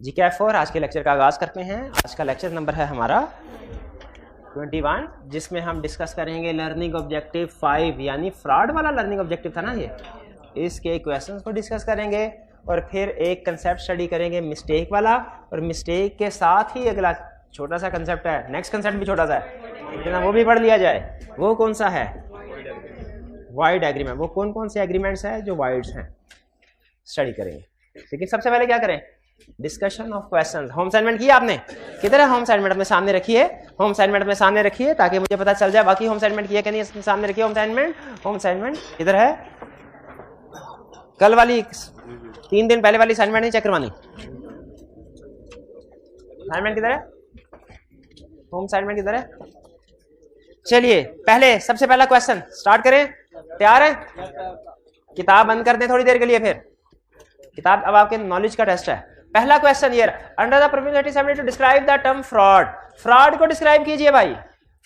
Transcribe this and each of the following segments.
GK4 आज के lecture का आगाज करते हैं। आज का लेक्चर नंबर है हमारा 21, जिसमें हम डिस्कस करेंगे लर्निंग ऑब्जेक्टिव 5, यानी फ्रॉड वाला लर्निंग ऑब्जेक्टिव था ना ये। इसके क्वेश्चंस को डिस्कस करेंगे और फिर एक कंसेप्ट स्टडी करेंगे मिस्टेक वाला, और मिस्टेक के साथ ही अगला छोटा सा कंसेप्ट है, नेक्स्ट कंसेप्ट भी छोटा सा है लेकिन वो भी पढ़ लिया जाए। वो कौन सा है? Wide agreement. वो कौन कौन से एग्रीमेंट्स हैं जो वाइड्स हैं, स्टडी करेंगे। लेकिन सबसे पहले क्या करें? Discussion of questions. Home assignment किया आपने? किधर है होम असाइनमेंट? अपने सामने रखिए। होम असाइनमेंट अपने सामने रखिए ताकि मुझे पता चल जाए बाकी होम असाइनमेंट किया कि नहीं। अपने सामने रखिए होम असाइनमेंट। होम असाइनमेंट इधर है। कल वाली 3 दिन पहले वाली असाइनमेंट नहीं चेक करवानी। असाइनमेंट किधर है? होम असाइनमेंट किधर है? चलिए पहले सबसे पहला क्वेश्चन स्टार्ट करें। तैयार है? किताब बंद कर दें थोड़ी देर के लिए, फिर किताब अब आपके नॉलेज का टेस्ट है। पहला क्वेश्चन ये, under the probability to describe the term fraud. Fraud को डिस्क्राइब कीजिए भाई।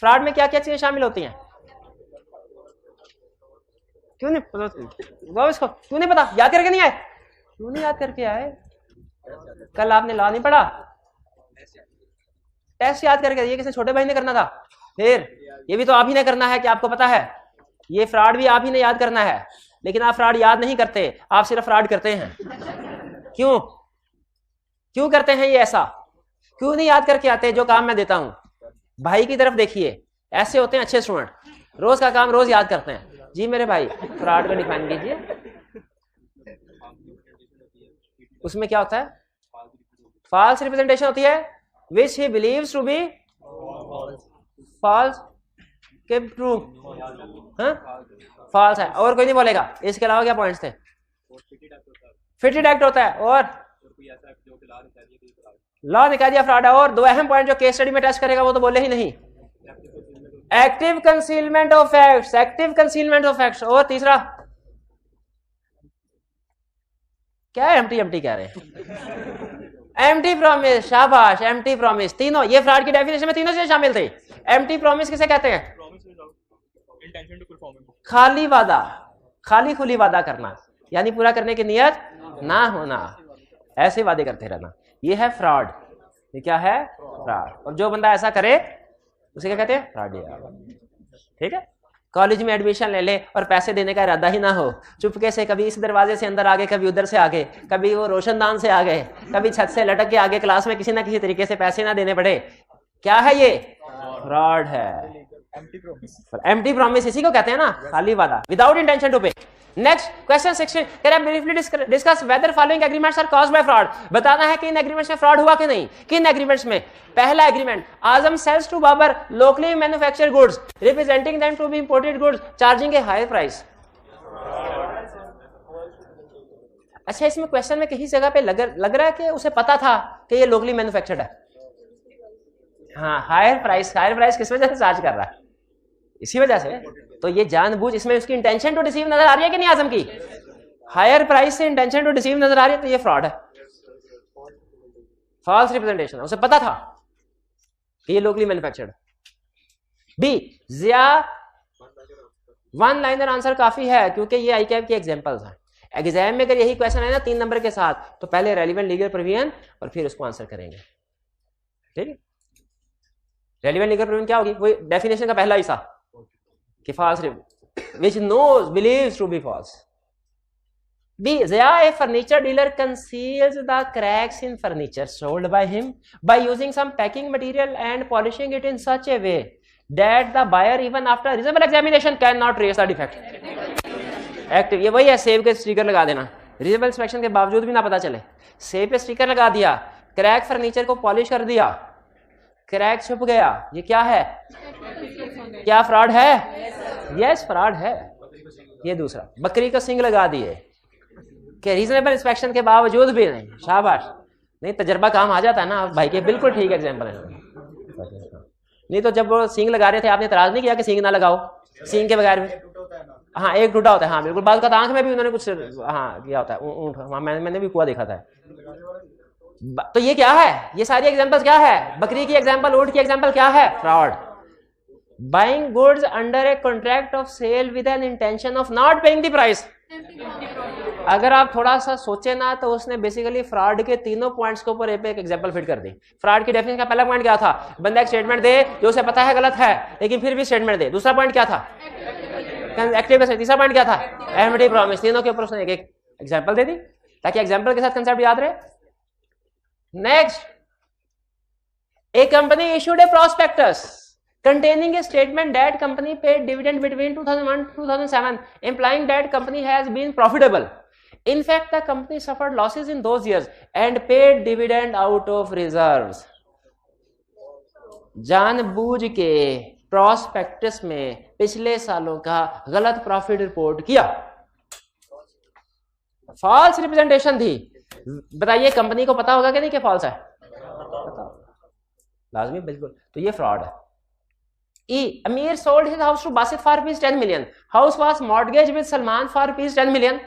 फ्रॉड में क्या क्या चीजें शामिल होती हैं? क्यों नहीं पता? इसको क्यों नहीं पता? याद करके नहीं आए? क्यों नहीं याद करके आए? कल आपने लॉ नहीं पढ़ा? टेस्ट याद करके, ये किसी छोटे भाई ने करना था। फिर ये भी तो आप ही ने करना है कि आपको पता है। ये फ्रॉड भी आप ही ने याद करना है, लेकिन आप फ्रॉड याद नहीं करते, आप सिर्फ फ्रॉड करते हैं। क्यों क्यों करते हैं ये ऐसा? क्यों नहीं याद करके आते जो काम मैं देता हूं? भाई की तरफ देखिए, ऐसे होते हैं अच्छे स्टूडेंट, रोज का काम रोज याद करते हैं। जी मेरे भाई, फ्रॉड को डिफाइन कीजिए। उसमें क्या होता है? फॉल्स रिप्रेजेंटेशन होती है, which he believes to be false के ट्रू। फॉल्स है, और कोई नहीं बोलेगा। इसके अलावा क्या पॉइंट्स थे? फिटेड एक्ट होता है, और लॉ निकाल दिया फ्रॉड है। और दो अहम पॉइंट जो केस स्टडी में टेस्ट करेगा वो तो बोले ही नहीं। Active concealment of facts, active concealment of facts. और तीसरा क्या है? एम्प्टी कह रहे हैं। एम्प्टी प्रॉमिस, शाबाश, एम्प्टी प्रॉमिस। तीनों ये फ्रॉड की डेफिनेशन में तीनों चीजें शामिल थे। एम्प्टी प्रॉमिस किसे कहते हैं? खाली वादा, खाली खुली वादा करना, यानी पूरा करने की नियत ना होना, ऐसे वादे करते रहना। ये है फ्रॉड। ये क्या है? फ्रॉड। और जो बंदा ऐसा करे उसे क्या कहते हैं? फ्रॉड। ठीक है? कॉलेज में एडमिशन ले ले और पैसे देने का इरादा ही ना हो, चुपके से कभी इस दरवाजे से अंदर आगे, कभी उधर से आगे, कभी वो रोशनदान से आगे, कभी छत से लटक के आगे, क्लास में किसी ना किसी तरीके से पैसे ना देने पड़े। क्या है ये? फ्रॉड है। एम्प्टी प्रॉमिस इसी को कहते हैं ना, खाली वादा, without intention to pay. Next question 16, can I briefly discuss whether following agreements are caused by fraud. बताना है कि इन एग्रीमेंट्स में फ्रॉड हुआ कि नहीं। किन एग्रीमेंट्स में? पहला agreement, Azam sells to Babar locally manufactured goods representing them to be imported goods charging a higher price. अच्छा, इसमें क्वेश्चन में किसी जगह पे लग रहा है कि उसे पता था कि ये लोकली मैन्युफैक्चर्ड है। हाँ, हायर प्राइस किस वजह से चार्ज कर रहा है? इसी वजह से। तो ये जानबूझ, इसमें उसकी इंटेंशन टू डिसीव नजर आ रही है कि नहीं? आजम की हायर प्राइस से इंटेंशन टू डिसीव नजर आ रही है, तो ये फ्रॉड है, फॉल्स रिप्रेजेंटेशन। उसे पता था कि ये लोकली मैन्युफैक्चर्ड। बी, जिया वन लाइनर आंसर काफी है, क्योंकि ये आईकैप की एग्जांपल्स हैं। एग्जाम में अगर यही क्वेश्चन है ना 3 नंबर के साथ, तो पहले रेलिवेंट लीगल प्रोविजन और फिर उसको आंसर करेंगे। ठीक है? रेलिवेंट लीगल प्रोविजन क्या होगी? वो डेफिनेशन का पहला हिस्सा कि false which knows believes to be false. B, a furniture dealer conceals the cracks in furniture sold by him by using some packing material and polishing it in such a way that the buyer even after reasonable examination cannot trace the defect. Active, ये वही है, सेब के sticker लगा देना, reasonable inspection के बावजूद भी ना पता चले। सेब पे स्टिकर लगा दिया, क्रैक फर्नीचर को पॉलिश कर दिया, क्रैक छुप गया। ये क्या है? क्या फ्रॉड है? यस, फ्रॉड है। ये दूसरा, बकरी का सिंग लगा दिए कि रीजनेबल इंस्पेक्शन के बावजूद भी नहीं। शाबाश, नहीं तजर्बा काम आ जाता है ना भाई के। बिल्कुल ठीक एग्जांपल है। नहीं तो जब वो सिंग लगा रहे थे आपने एतराज नहीं किया कि सिंग ना लगाओ, सिंग के बगैर भी। हाँ, एक टूटा होता है। हाँ बिल्कुल, बाल का आंख में भी उन्होंने कुछ किया होता है, ऊँट। मैंने भी कुआ देखा था। तो ये क्या है? ये सारी एग्जांपल्स क्या है? बकरी की एग्जांपल, ऊंट की एग्जांपल क्या है? Fraud. Buying goods under a contract of sale with an intention of not paying the price. अगर आप थोड़ा सा सोचे ना तो उसने बेसिकली फ्रॉड के तीनों पॉइंट्स के ऊपर एक एग्जांपल फिट कर दी। फ्रॉड की डेफिनेशन का पहला पॉइंट क्या था? बंदा एक स्टेटमेंट दे जो उसे पता है गलत है लेकिन फिर भी स्टेटमेंट दे। दूसरा पॉइंट क्या था? एक्टिव। तीसरा पॉइंट क्या था? Affirmative promise. तीनों के ऊपर उसने एक एक एग्जांपल दे दी ताकि एग्जांपल के साथ कंसेप्ट याद रहे। Next, a company issued a prospectus containing a statement that company paid dividend between 2001 to 2007, implying that company has been profitable. In fact, the company suffered losses in those years and paid dividend out of reserves. जानबूझ के prospectus में पिछले सालों का गलत profit report किया, false representation थी। बताइए कंपनी को पता होगा कि नहीं कि फॉल्स है? लाजमी, बिल्कुल। तो ये फ्रॉड है। E. Amir sold his house to Basit for rupees 10 million. House was mortgaged with Salman for rupees 10 million.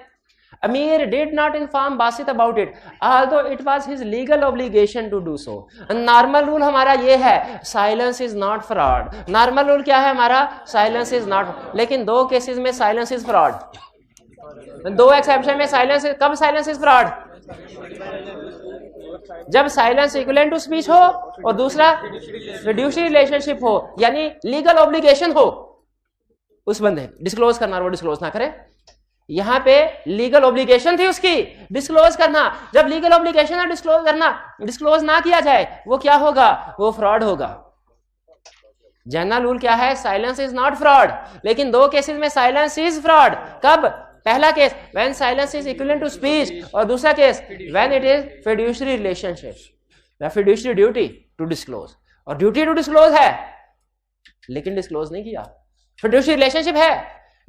Amir did not inform Basit about it, although it was his legal obligation to do so. Normal rule हमारा ये है, silence is not fraud. Normal rule क्या है हमारा? Silence is not. लेकिन दो cases में silence is fraud. दो एक्सेप्शन में silence is, कब silence is fraud? जब साइलेंस इक्विवेलेंट टू स्पीच हो और दूसरा फिड्यूशियरी रिलेशनशिप हो, यानी लीगल ऑब्लिगेशन हो उस बंदे डिस्क्लोज करना और वो डिस्क्लोज ना करे। यहां पे लीगल ऑब्लिगेशन थी उसकी डिस्क्लोज करना। जब लीगल ऑब्लिगेशन है डिस्क्लोज करना, डिस्क्लोज ना किया जाए वो क्या होगा? वो फ्रॉड होगा। जनरल रूल क्या है? Silence is not fraud. लेकिन दो केसेस में साइलेंस इज फ्रॉड। कब? पहला case when silence is equivalent to speech, और दूसरा case when it is fiduciary relationship, the fiduciary duty to disclose. और ड्यूटी टू डिस्क्लोज है लेकिन डिस्क्लोज नहीं किया, फिड्यूशियरी रिलेशनशिप है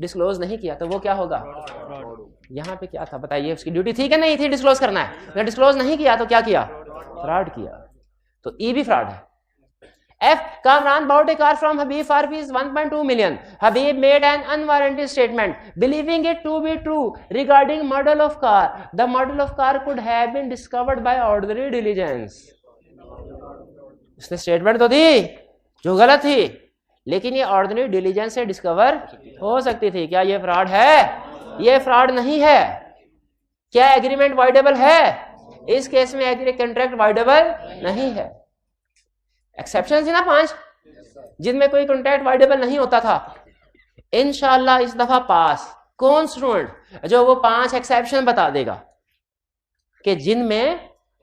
डिस्क्लोज नहीं किया, तो वो क्या होगा? यहां पे क्या था बताइए? उसकी ड्यूटी थी कि नहीं थी डिस्क्लोज करना है? अगर डिस्क्लोज नहीं किया तो क्या किया? फ्रॉड किया। तो ई भी फ्रॉड है। F. Kamran bought a car from Habib for rupees 1.2 million. Habib made an unwarranted statement, believing it to be true regarding model of car. The model of car could have been discovered by ordinary diligence. उसने statement तो दी जो गलत थी, लेकिन ये ordinary diligence से discover हो सकती थी। क्या ये फ्रॉड है? ये फ्रॉड नहीं है। क्या एग्रीमेंट वाइडेबल है? इस केस में कॉन्ट्रैक्ट वाइडेबल नहीं है। एक्सेप्शन थी ना 5 जिनमें कोई कॉन्ट्रैक्ट वाइडेबल नहीं होता था। इंशाल्लाह इस दफा पास कौन स्टूडेंट जो वो 5 एक्सेप्शन बता देगा कि जिनमें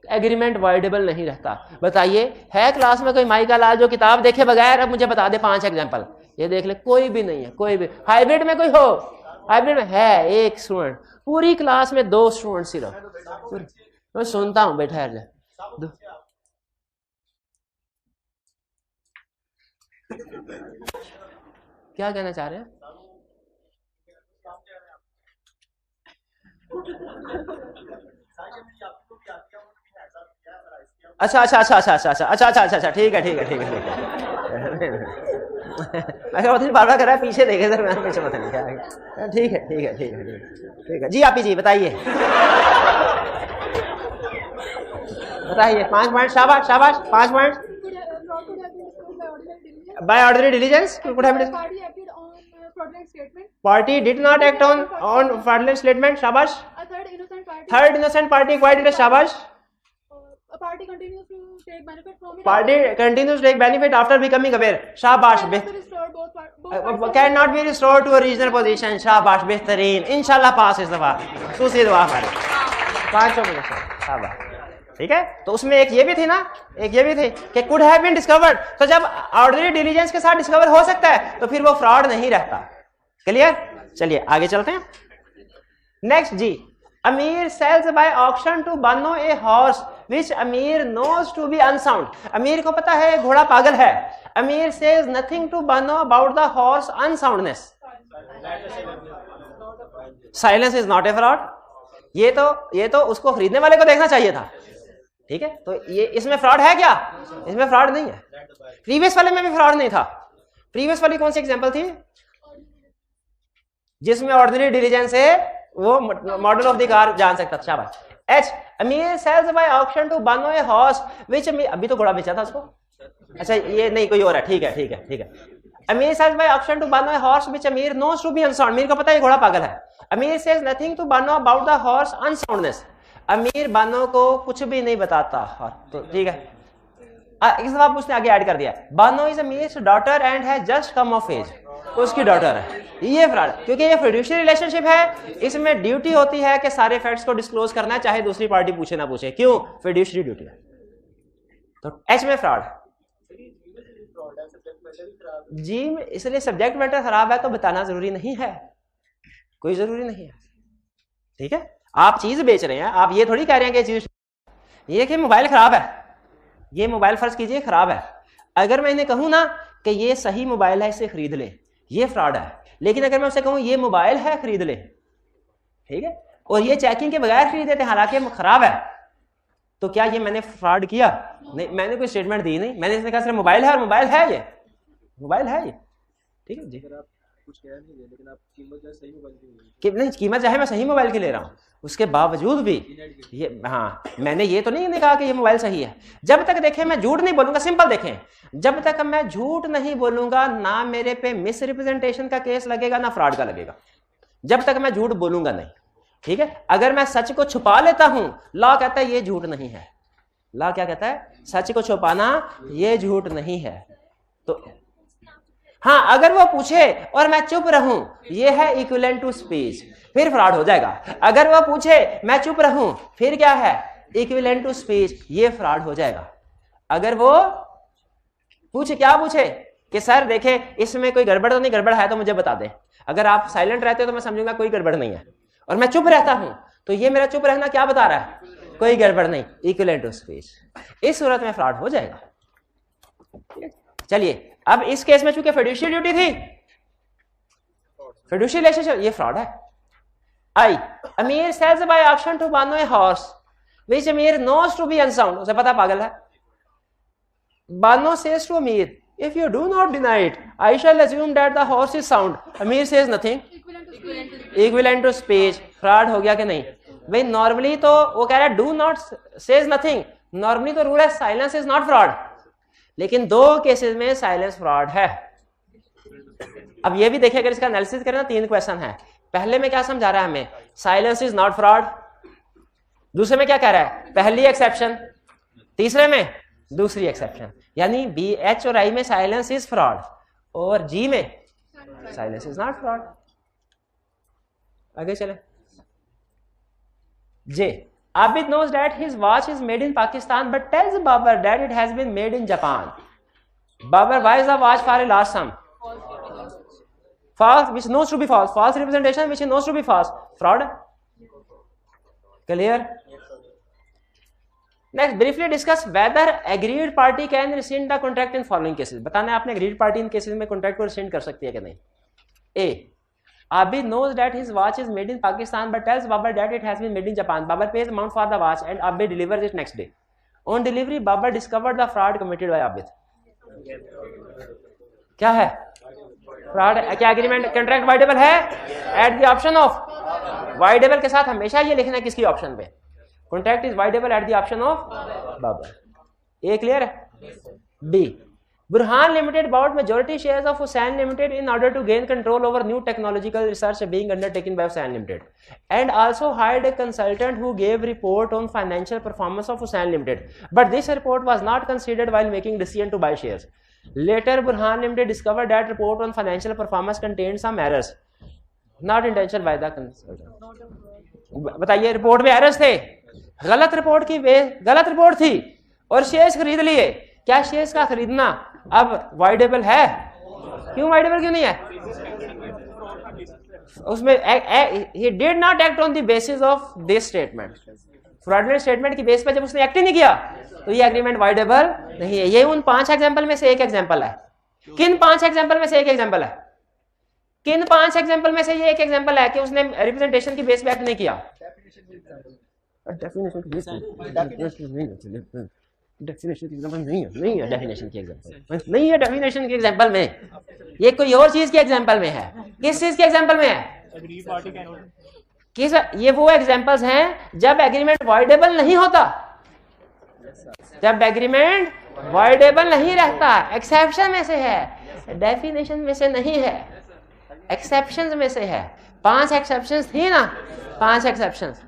एग्रीमेंट वाइडेबल नहीं रहता? बताइए, है क्लास में कोई माई का लाल जो किताब देखे बगैर अब मुझे बता दे 5 एग्जांपल? ये देख ले, कोई भी नहीं है। कोई भी हाइब्रिड में कोई हो? हाइब्रिड में है एक स्टूडेंट, पूरी क्लास में 2 स्टूडेंट सिर्फ। मैं सुनता हूं, बैठा है। क्या कहना चाह रहे हैं? अच्छा, ठीक है। अच्छा उधर बार-बार कर रहा है, पीछे देखे सर, मैं पीछे पता नहीं क्या। ठीक है जी। आप ही जी बताइए 5 पॉइंट। शाबाश 5 point. By ordinary diligence, could have been. Party acted on fraudulent statement. Party did not act on fraudulent statement. Shabash. A third innocent party acquired it. Shabash. A party continues to take benefit from it. Party continues to take benefit after becoming aware. Shabash. Cannot be restored to original position. Shabash. बेहतरीन। इंशाल्लाह पास इस दफा। दूसरी दुआ हमारी 500 में। शाबाश। ठीक है, तो उसमें एक ये भी थी ना, एक ये भी थी कि कुड हैव बीन डिस्कवर्ड। तो जब ऑर्डिनरी डिलीजेंस के साथ डिस्कवर हो सकता है तो फिर वो फ्रॉड नहीं रहता। क्लियर? चलिए आगे चलते हैं। Next G, Amir sells by auction to Bano a horse which Amir knows to be unsound. Amir को पता है घोड़ा पागल है। Amir says nothing to Bano about the horse unsoundness. Silence is not a fraud. ये तो उसको खरीदने वाले को देखना चाहिए था। ठीक है, तो ये इसमें फ्रॉड है क्या? इसमें फ्रॉड नहीं है। प्रीवियस वाले में भी फ्रॉड नहीं था। प्रीवियस वाली कौन सी एग्जांपल थी जिसमें ऑर्डिनरी डिलीजेंस से वो मॉडल ऑफ द कार जान सकता था? शाबाश। H, Amir sells by auction to Bano a horse which, अभी तो घोड़ा बेचा था उसको। अच्छा ये नहीं, कोई और है। ठीक है। अमीर सेज by auction to Bano horse which Amir knows to be unsound. Amir को पता है घोड़ा पागल है। Amir says nothing to Bano about the horse unsoundness. Amir Bano को कुछ भी नहीं बताता। तो ठीक है, इस जवाब उसने आगे ऐड कर दिया, Bano is Amir's daughter and has just come of age. उसकी डॉटर है। ये फ्रॉड, क्योंकि ये फिड्यूशियरी रिलेशनशिप है, इसमें ड्यूटी होती है कि सारे फैक्ट्स को डिस्क्लोज करना है, चाहे दूसरी पार्टी पूछे ना पूछे। क्यों? फिड्यूशियरी ड्यूटी है। तो एच में फ्रॉड जी, इसलिए सब्जेक्ट मैटर खराब है तो बताना जरूरी नहीं है, कोई जरूरी नहीं है। ठीक है, आप चीज बेच रहे हैं, आप ये थोड़ी कह रहे हैं कि चीज ये कि मोबाइल खराब है, ये मोबाइल फर्ज कीजिए खराब है। अगर मैं इन्हें कहूं ना कि ये सही मोबाइल है, इसे खरीद ले, ये फ्रॉड है। लेकिन अगर मैं उसे कहूं ये मोबाइल है, खरीद ले, ठीक है, और ये चेकिंग के बगैर खरीद देते हालांकि खराब है, तो क्या ये मैंने फ्रॉड किया? नहीं, मैंने कोई स्टेटमेंट दी नहीं, मैंने इसने कहा सिर्फ मोबाइल है और मोबाइल है, ये मोबाइल है ये। ठीक है जी, आप कुछ कह नहीं रहे, लेकिन आप कीमत जो सही मोबाइल की कि नहीं, कीमत चाहे मैं सही मोबाइल की ले रहा हूं, उसके बावजूद भी ये, हाँ, मैंने ये तो नहीं कहा कि ये मोबाइल सही है। जब तक देखें मैं झूठ नहीं बोलूंगा, सिंपल देखें, जब तक मैं झूठ नहीं बोलूंगा ना मेरे पे मिस रिप्रेजेंटेशन का केस लगेगा ना फ्रॉड का लगेगा, जब तक मैं झूठ बोलूंगा नहीं। ठीक है, अगर मैं सच को छुपा लेता हूं, लॉ कहता है ये झूठ नहीं है। लॉ क्या कहता है? सच को छुपाना ये झूठ नहीं है। तो हाँ, अगर वो पूछे और मैं चुप रहूं, ये है इक्विवेलेंट टू स्पीच, फिर फ्रॉड हो जाएगा। अगर वो पूछे मैं चुप रहूं, फिर क्या है? इक्विवेलेंट टू स्पीच, ये फ्रॉड हो जाएगा। अगर वो पूछे, क्या पूछे कि सर देखे इसमें कोई गड़बड़ तो नहीं, गड़बड़ है तो मुझे बता दे। अगर आप साइलेंट रहते हो तो मैं समझूंगा कोई गड़बड़ नहीं है, और मैं चुप रहता हूं तो ये मेरा चुप रहना क्या बता रहा है? कोई गड़बड़ नहीं, इक्विवेलेंट टू स्पीच। इस सूरत में फ्रॉड हो जाएगा। चलिए, अब इस केस में चूंकि फिड्यूशियरी ड्यूटी थी, फिड्यूशियरी रिलेशनशिप, ये फ्रॉड है। I Amir sells by auction to Bano a horse which Amir knows to be unsound. उसे पता पागल है। Bano says to Amir, if you do not deny it I shall assume that the horse is sound. Amir says nothing, equivalent to speech. Fraud हो गया कि नहीं भाई? Normally तो वो कह रहा है do not says nothing, normally तो रूल है साइलेंस इज नॉट फ्रॉड, लेकिन दो केसेस में साइलेंस फ्रॉड है। अब ये भी देखिए, अगर इसका एनालिसिस करें ना, 3 क्वेश्चन है। पहले में क्या समझा रहा है हमें? Silence is not fraud. दूसरे में क्या कह रहा है? पहली एक्सेप्शन। तीसरे में दूसरी एक्सेप्शन, यानी बी, एच और आई में साइलेंस इज फ्रॉड, और जी में साइलेंस इज नॉट फ्रॉड। आगे चले। जे, Abid knows that his watch is made in Pakistan but tells Babar that it has been made in Japan. Babar buys the watch for a large sum. False, which knows to be false. False representation which knows to be false. Fraud. Clear? Next, briefly discuss whether agreed party can rescind the contract in following cases. बताना है आपने agreed party इन cases में contract को rescind कर सकती है कि नहीं। A, Abid knows that his watch is made in Pakistan but tells Babar that it has been made in Japan. Babar pays amount for the watch and Abid delivers it next day. On delivery, Babar discovered the fraud committed by Abid. क्या है? Fraud. क्या agreement contract voidable है? At the option of voidable के साथ हमेशा ये लिखना है किसकी ऑप्शन पे? Contract is voidable at the option of Babar. ये क्लियर है? B, Burhan Limited bought majority shares of Hussain Limited in order to gain control over new technological research being undertaken by Hussain Limited, and also hired a consultant who gave report on financial performance of Hussain Limited. But this report was not considered while making decision to buy shares. Later, Burhan Limited discovered that report on financial performance contained some errors, not intentional by the consultant. बताइए, report में errors थे, गलत report की गलत report थी, और shares खरीद लिए। क्या शेयर्स का खरीदना अब वाइडेबल है? क्यों वाइडेबल क्यों नहीं है? उसमें he did not act on the basis of this statement. Fraudulent statement की बेस पर जब उसने एक्ट ही नहीं किया तो ये एग्रीमेंट वाइडेबल नहीं है। ये उन 5 एग्जांपल में से एक एग्जांपल है। किन 5 एग्जांपल में से एक एग्जांपल है? किन 5 एग्जांपल में से ये एक एग्जांपल है कि उसने रिप्रेजेंटेशन की बेस पे एक्ट नहीं किया? डेफिनेशन की एग्जांपल नहीं है डेफिनेशन की एग्जांपल नहीं है। डेफिनेशन की एग्जांपल में ये कोई और चीज की एग्जांपल में है। किस चीज के एग्जांपल में है? किस? ये वो एग्जांपल्स हैं जब एग्रीमेंट वाइडेबल नहीं होता, जब एग्रीमेंट वाइडेबल नहीं रहता, एक्सेप्शन में से है। डेफिनेशन में से नहीं है, एक्सेप्शंस में से है। 5 एक्सेप्शंस थी ना, 5 एक्सेप्शंस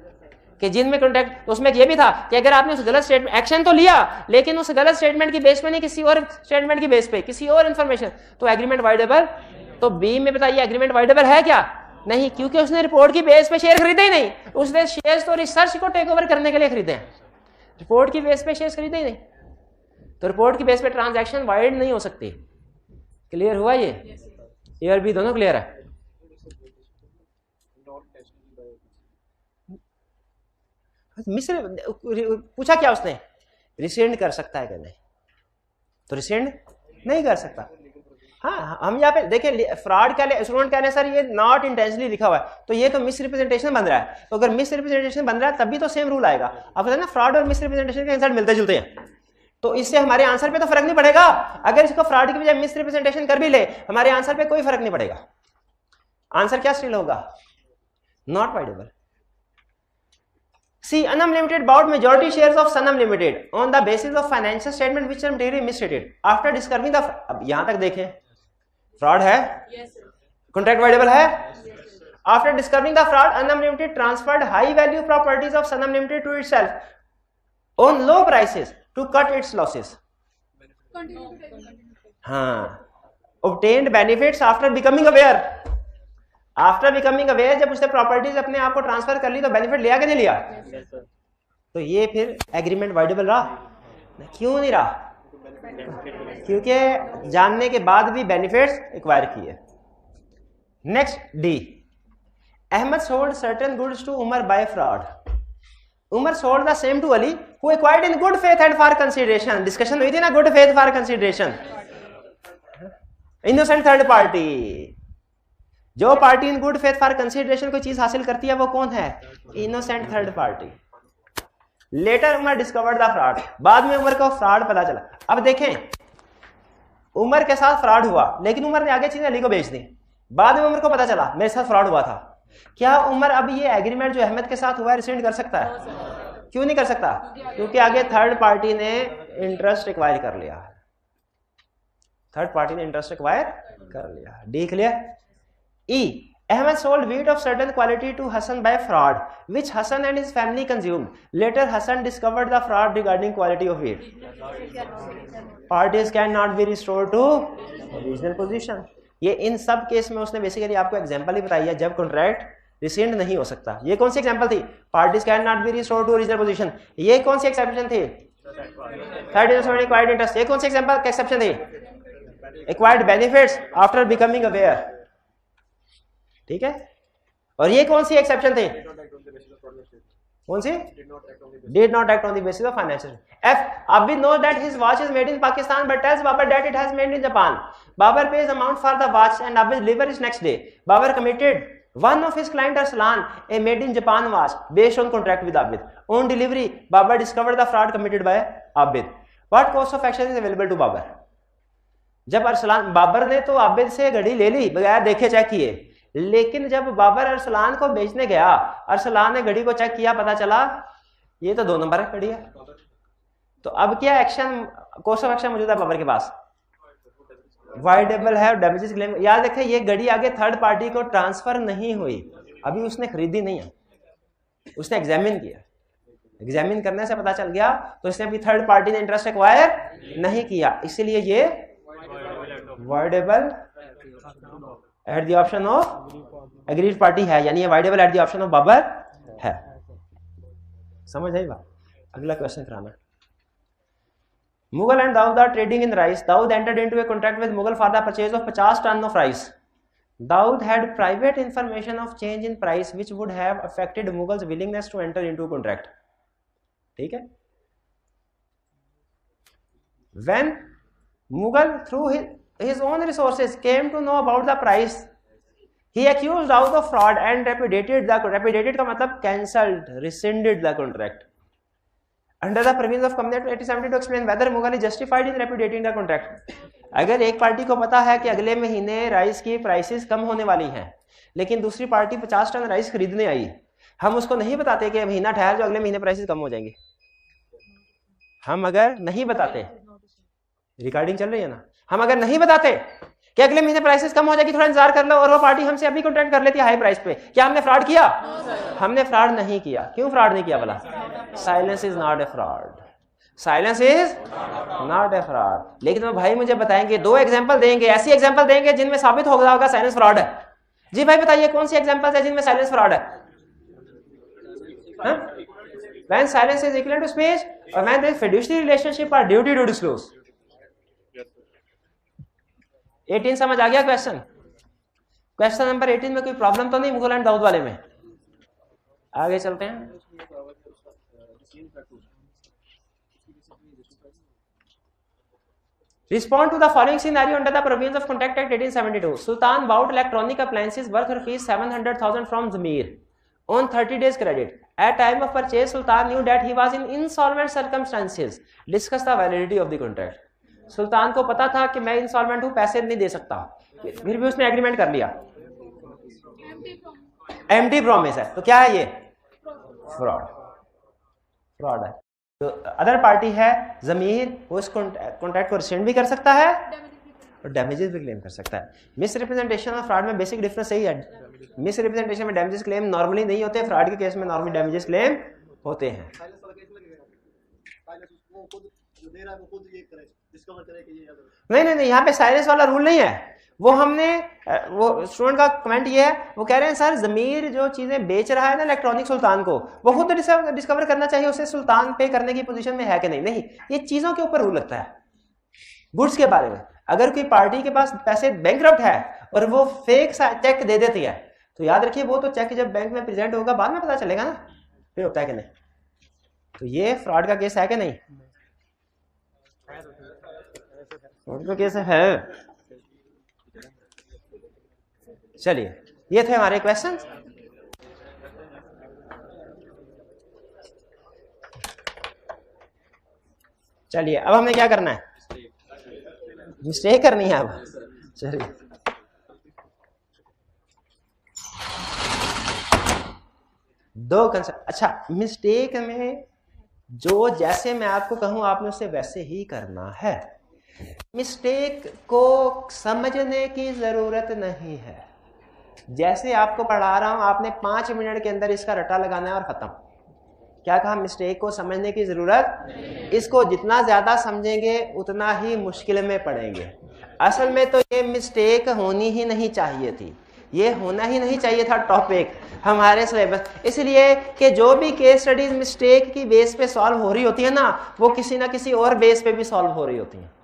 कि जिनमें कॉन्ट्रैक्ट, तो उसमें ये भी था कि अगर आपने उस गलत स्टेटमेंट, एक्शन तो लिया लेकिन उस गलत स्टेटमेंट की बेस पे नहीं, किसी और स्टेटमेंट की बेस पे, किसी और इंफॉर्मेशन, तो एग्रीमेंट वाइडेबल। तो बी में बताइए एग्रीमेंट वाइडेबल है क्या? नहीं, क्योंकि उसने रिपोर्ट की बेस पे शेयर खरीदे ही नहीं। उसने शेयर्स तो रिसर्च को टेक ओवर करने के लिए खरीदे हैं, रिपोर्ट की बेस पे शेयर्स खरीदे ही नहीं। तो रिपोर्ट की बेस पे ट्रांजैक्शन वाइड नहीं हो सकती। क्लियर हुआ ये? ए और बी दोनों क्लियर है? मिस्र पूछा क्या उसने, रिसेंड कर सकता है कि नहीं? तो रिसेंड नहीं कर सकता। हाँ, हम यहाँ पे देखें फ्रॉड क्या स्टूडेंट कह रहे हैं सर ये नॉट इंटेंशनली लिखा हुआ है, तो ये तो मिस रिप्रेजेंटेशन बन रहा है। तो अगर मिस रिप्रेजेंटेशन बन रहा है तभी तो सेम रूल आएगा। आप पता है ना फ्रॉड और मिस रिप्रेजेंटेशन के आंसर मिलते जुलते हैं, तो इससे हमारे आंसर पे तो फर्क नहीं पड़ेगा। अगर इसको फ्रॉड की बजाय मिस रिप्रेजेंटेशन कर भी ले, हमारे आंसर पे कोई फर्क नहीं पड़ेगा। आंसर क्या स्टिल होगा? Not voidable. See, Anam Limited bought majority shares of Sanam Limited on the basis of financial statement which are materially misstated. After discovering the, अब यहां तक देखें, fraud है? Yes, sir. Contract valuable है? Yes, sir. After discovering the fraud, Anam Limited transferred high value properties of Sanam Limited to itself on low prices to cut its losses. Continue to take. हाँ, obtained benefits after becoming aware. After becoming aware, जब उसने properties अपने आप को transfer कर ली तो benefit लिया कि नहीं लिया? तो ये फिर एग्रीमेंट वाइडेबल रहा? क्यों नहीं रहा? क्योंकि जानने के बाद भी बेनिफिट्स एक्वायर किए। Next D, Ahmad sold certain goods to Umar by fraud. Umar sold the same to Ali who acquired in good faith and for consideration. Discussion हुई थी ना, good faith for consideration. Innocent third party, जो party in good faith for consideration कोई चीज हासिल करती है वो कौन है? Innocent third party. Later Umar discovered the fraud, बाद में उमर को फ्रॉड पता चला। अब देखें, उमर के साथ फ्रॉड हुआ लेकिन उमर ने आगे चीजें अली को बेच दी, बाद में उमर को पता चला मेरे साथ फ्रॉड हुआ था। क्या उमर अब ये एग्रीमेंट जो अहमद के साथ हुआ है रिसेंड कर सकता है? क्यों नहीं कर सकता? क्योंकि आगे थर्ड पार्टी ने इंटरेस्ट एक्वायर कर लिया। थर्ड पार्टी ने इंटरेस्ट एक्वायर कर लिया। D clear? E. Ahmed sold wheat of certain quality to Hassan by fraud, which Hassan and his family consumed. Later, Hassan discovered the fraud regarding quality of wheat. Parties cannot be restored to original position. ये इन सब case में उसने basically आपको example ही बताई है जब contract resend नहीं हो सकता। ये कौन सी एग्जांपल थी? Parties can not be restored to original position. ये कौन सी एक्सेप्शन थी? Third acquired interest. ये कौन सी एग्जांपल एक्सेप्शन थी? Acquired benefits after becoming aware. ठीक है, और ये कौन सी एक्सेप्शन थी? कौन सी? Did not act on the basis of financial. F. Abid knows that his watch is made in Pakistan but tells Babar that it has made in Japan. Babar pays amount for the watch and Abid delivers next day. Babar committed one of his client Arslan a made in Japan watch based on contract with Abid. On delivery, Babar discovered the fraud committed by Abid. What course of action is available to Babar? जब अरसलान, बाबर ने तो आबिद से घड़ी ले ली बगैर देखे check किए, लेकिन जब बाबर अरसलान को बेचने गया, अरसलान ने घड़ी को चेक किया, पता चला ये तो 2 नंबर है घड़ी है। तो अब क्या एक्शन, कोर्स ऑफ एक्शन मौजूद है बाबर के पास? वाइडेबल है और डैमेजेस क्लेम। याद रखें ये घड़ी आगे थर्ड पार्टी को ट्रांसफर नहीं हुई, अभी उसने खरीदी नहीं है, उसने एग्जामिन किया। एग्जामिन करने से पता चल गया तो इसने अभी थर्ड पार्टी ने इंटरेस्ट एक्वायर नहीं किया, इसीलिए ये voidable at the option of aggrieved party है, यानी ये voidable at the option of Babar है। समझ आई बात? अगला क्वेश्चन कराना। Mughal and Dawood are trading in rice. Dawood entered into a contract with Mughal for the purchase of 50 tons of rice. Dawood had private information of change in price which would have affected Mughal's willingness to enter into a contract. ठीक है? When Mughal through his own resources came to know about the price, he accused Dawood of fraud and repudiated का मतलब cancelled, rescinded the contract. Under the provisions of Company Act 1870 to explain whether Mughal is justified in repudiating the contract. अगर एक party को पता है कि अगले महीने राइस की प्राइसेस कम होने वाली हैं, लेकिन दूसरी पार्टी 50 टन राइस खरीदने आई, हम उसको नहीं बताते कि महीना ठहर जो अगले महीने प्राइसेस कम हो जाएंगी। हम अगर नहीं बताते, रिकॉर्डिंग चल रही है ना, हम अगर नहीं बताते कि अगले महीने प्राइसेस कम हो जाएगी, थोड़ा इंतजार कर लो, और वो पार्टी हमसे अभी कॉन्ट्रैक्ट कर लेती है हाई प्राइस पे। क्या हमने फ्रॉड किया? हमने फ्रॉड नहीं किया। क्यों फ्रॉड नहीं किया भला? Silence is not a fraud, silence is not a fraud. लेकिन वो भाई मुझे बताएंगे, 2 एग्जांपल देंगे, ऐसी एग्जांपल देंगे जिनमें साबित होगा साइलेंस फ्रॉड है। जी भाई बताइए कौन सी एग्जांपल्स है जिनमें साइलेंस फ्रॉड है? When silence is equivalent to speech or when there is fiduciary relationship or duty to disclose. 18 समझ आ गया क्वेश्चन? क्वेश्चन नंबर 18 में कोई प्रॉब्लम तो नहीं मुगल एंड दाऊद वाले में? आगे चलते हैं। Respond to the following scenario under the provisions of Contract Act 1872. Sultan bought electronic appliances worth rupees 700,000 from Zamir on 30 days credit. At time of purchase, Sultan knew that he was in insolvent circumstances. Discuss the validity of the contract. सुल्तान को पता था कि मैं insolvent हूं, पैसे नहीं दे सकता, फिर भी उसने एग्रीमेंट कर लिया। एम्प्टी प्रॉमिस है, तो क्या है ये? फ्रॉड, फ्रॉड है। तो अदर पार्टी है जमीर, वो इस कॉन्ट्रैक्ट को रिसेंड भी कर सकता है और डैमेजेस भी क्लेम कर सकता है। मिस रिप्रेजेंटेशन और फ्रॉड में बेसिक डिफरेंस यही है। मिस रिप्रेजेंटेशन में डैमेजेस क्लेम नॉर्मली नहीं होते, फ्रॉड के केस में नॉर्मली डैमेजेस क्लेम होते हैं। नहीं नहीं नहीं, यहाँ पे साइलेंस वाला रूल नहीं है। वो हमने, वो स्टूडेंट का कमेंट ये है, वो कह रहे हैं सर जमीर जो चीजें बेच रहा है ना इलेक्ट्रॉनिक सुल्तान को, वो खुद डिस्कवर करना चाहिए उसे सुल्तान पे करने की पोजीशन में है कि नहीं। नहीं, ये चीजों के ऊपर रूल लगता है, गुड्स के बारे में। अगर कोई पार्टी के पास पैसे बैंकरप्ट है और वो फेक चेक दे देती है, तो याद रखिए वो तो चेक जब बैंक में प्रेजेंट होगा बाद में पता चलेगा ना फिर होता है कि नहीं। तो ये फ्रॉड का केस है कि नहीं? फ्रॉड का केस है। चलिए, ये थे हमारे क्वेश्चन। चलिए अब हमने क्या करना है? मिस्टेक करनी है अब। चलिए, दो कंसेप्ट। अच्छा, मिस्टेक में जो जैसे मैं आपको कहूं आपने उसे वैसे ही करना है। मिस्टेक को समझने की जरूरत नहीं है। जैसे आपको पढ़ा रहा हूं, आपने 5 मिनट के अंदर इसका रट्टा लगाना है और खत्म। क्या कहा? मिस्टेक को समझने की जरूरत। इसको जितना ज्यादा समझेंगे उतना ही मुश्किल में पड़ेंगे। असल में तो ये मिस्टेक होनी ही नहीं चाहिए थी, ये होना ही नहीं चाहिए था टॉपिक हमारे सिलेबस। इसलिए कि जो भी केस स्टडीज मिस्टेक की बेस पे सॉल्व हो रही होती है ना, वो किसी ना किसी और बेस पे भी सॉल्व हो रही होती है।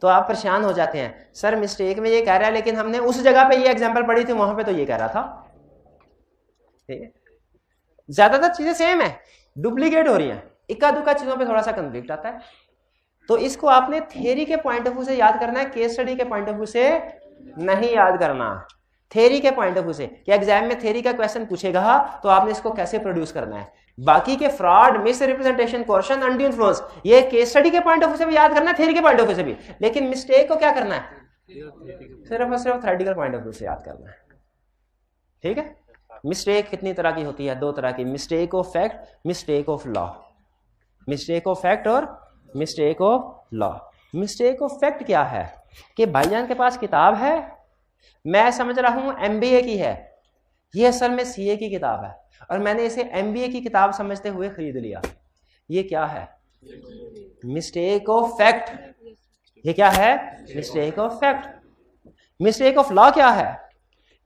तो आप परेशान हो जाते हैं, सर मिस्टेक में ये कह रहा है लेकिन हमने उस जगह पे ये एग्जांपल पढ़ी थी, वहां पे तो ये कह रहा था। ठीक है, ज्यादातर चीजें सेम है, डुप्लीकेट हो रही हैं, इक्का दुक्का चीजों पे थोड़ा सा कन्फ्लिक्ट आता है। तो इसको आपने थ्योरी के पॉइंट ऑफ व्यू से याद करना है, केस स्टडी के पॉइंट ऑफ व्यू से नहीं याद करना। थ्योरी के पॉइंट ऑफ व्यू से कि एग्जाम में थ्योरी का क्वेश्चन पूछेगा तो आपने इसको कैसे प्रोड्यूस करना है। बाकी के fraud, miss representation, coercion, undue influence, ये केस स्टडी के पॉइंट ऑफ व्यू से भी याद करना है, थ्योरी के पॉइंट ऑफ व्यू से भी। लेकिन मिस्टेक को क्या करना है? सिर्फ और सिर्फ थ्योरेटिकल पॉइंट ऑफ व्यू से याद करना है। ठीक है। मिस्टेक कितनी तरह की होती है? 2 तरह की, mistake of fact, mistake of law. Mistake of fact और mistake of law. Mistake of fact क्या है कि भाईजान के पास किताब है, मैं समझ रहा हूं MBA की है, ये असल में CA की किताब है और मैंने इसे MBA की किताब समझते हुए खरीद लिया। ये क्या है? Mistake of fact. ये क्या है? Mistake of fact. Mistake of law क्या है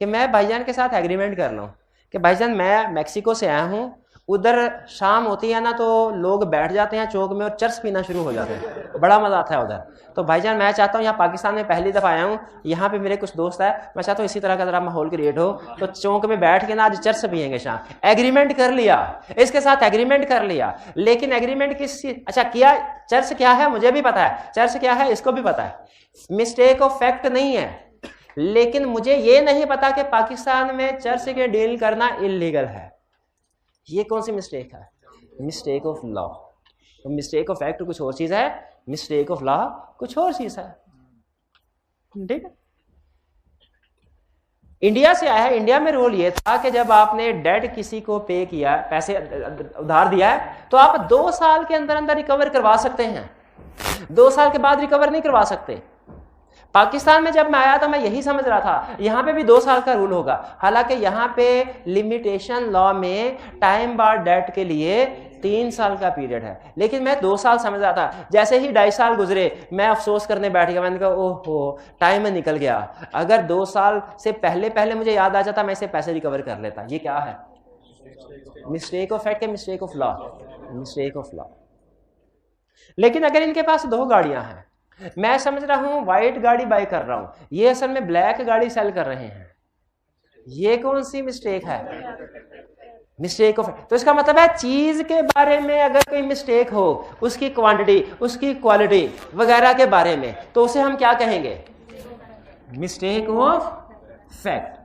कि मैं भाईजान के साथ एग्रीमेंट कर लूं कि भाईजान मैं मैक्सिको से आया हूं, उधर शाम होती है ना तो लोग बैठ जाते हैं चौक में और चर्च पीना शुरू हो जाते हैं, बड़ा मजा आता है उधर। तो भाईजान मैं चाहता हूँ, यहाँ पाकिस्तान में पहली दफा आया हूँ, यहाँ पे मेरे कुछ दोस्त है, मैं चाहता हूँ इसी तरह का जरा माहौल क्रिएट हो, तो चौक में बैठ के ना आज चर्च पियेंगे शाम। एग्रीमेंट कर लिया, इसके साथ एग्रीमेंट कर लिया। लेकिन एग्रीमेंट किस, अच्छा किया, चर्च क्या है मुझे भी पता है, चर्च क्या है इसको भी पता है। मिस्टेक ऑफ फैक्ट नहीं है, लेकिन मुझे ये नहीं पता कि पाकिस्तान में चर्च के डील करना इलीगल है। ये कौन सी मिस्टेक है? Mistake of law. तो मिस्टेक ऑफ फैक्ट कुछ और चीज है, मिस्टेक ऑफ लॉ कुछ और चीज है। ठीक है। इंडिया से आया है, इंडिया में रूल ये था कि जब आपने डेट किसी को पे किया, पैसे उधार दिया है, तो आप 2 साल के अंदर अंदर रिकवर करवा सकते हैं, 2 साल के बाद रिकवर नहीं करवा सकते। पाकिस्तान में जब मैं आया तो मैं यही समझ रहा था यहां पे भी 2 साल का रूल होगा, हालांकि यहां पे लिमिटेशन लॉ में टाइम बार डेट के लिए 3 साल का पीरियड है, लेकिन मैं 2 साल समझ रहा था। जैसे ही 2.5 साल गुजरे मैं अफसोस करने बैठ गया, मैंने कहा ओहो टाइम निकल गया, अगर 2 साल से पहले पहले मुझे याद आ जाता मैं इसे पैसे रिकवर कर लेता। ये क्या है? Mistake of fact, mistake of law, mistake of law. लेकिन अगर इनके पास 2 गाड़ियां हैं, मैं समझ रहा हूं व्हाइट गाड़ी बाय कर रहा हूं, ये असल में ब्लैक गाड़ी सेल कर रहे हैं, ये कौन सी मिस्टेक है? Mistake of. तो इसका मतलब है चीज के बारे में अगर कोई मिस्टेक हो, उसकी क्वांटिटी, उसकी क्वालिटी वगैरह के बारे में, तो उसे हम क्या कहेंगे? Mistake of fact.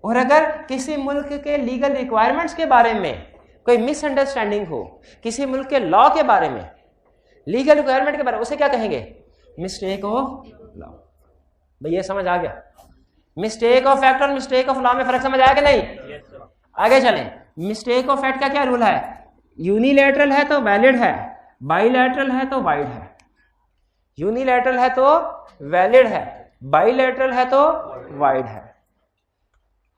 और अगर किसी मुल्क के लीगल रिक्वायरमेंट्स के बारे में कोई मिसअंडरस्टैंडिंग हो, किसी मुल्क के लॉ के बारे में, लीगल रिक्वायरमेंट के बारे में, उसे क्या कहेंगे? Mistake of law. भैया समझ आ गया? मिस्टेक ऑफ फैक्ट और मिस्टेक ऑफ लॉ में फर्क समझ आया कि नहीं? आगे चलें। मिस्टेक ऑफ फैक्ट का क्या रूल है? यूनिलैटरल है तो वैलिड है, बाइलैटरल है तो वाइड है। यूनिलैटरल है तो वैलिड है, बाइलैटरल है तो वाइड है।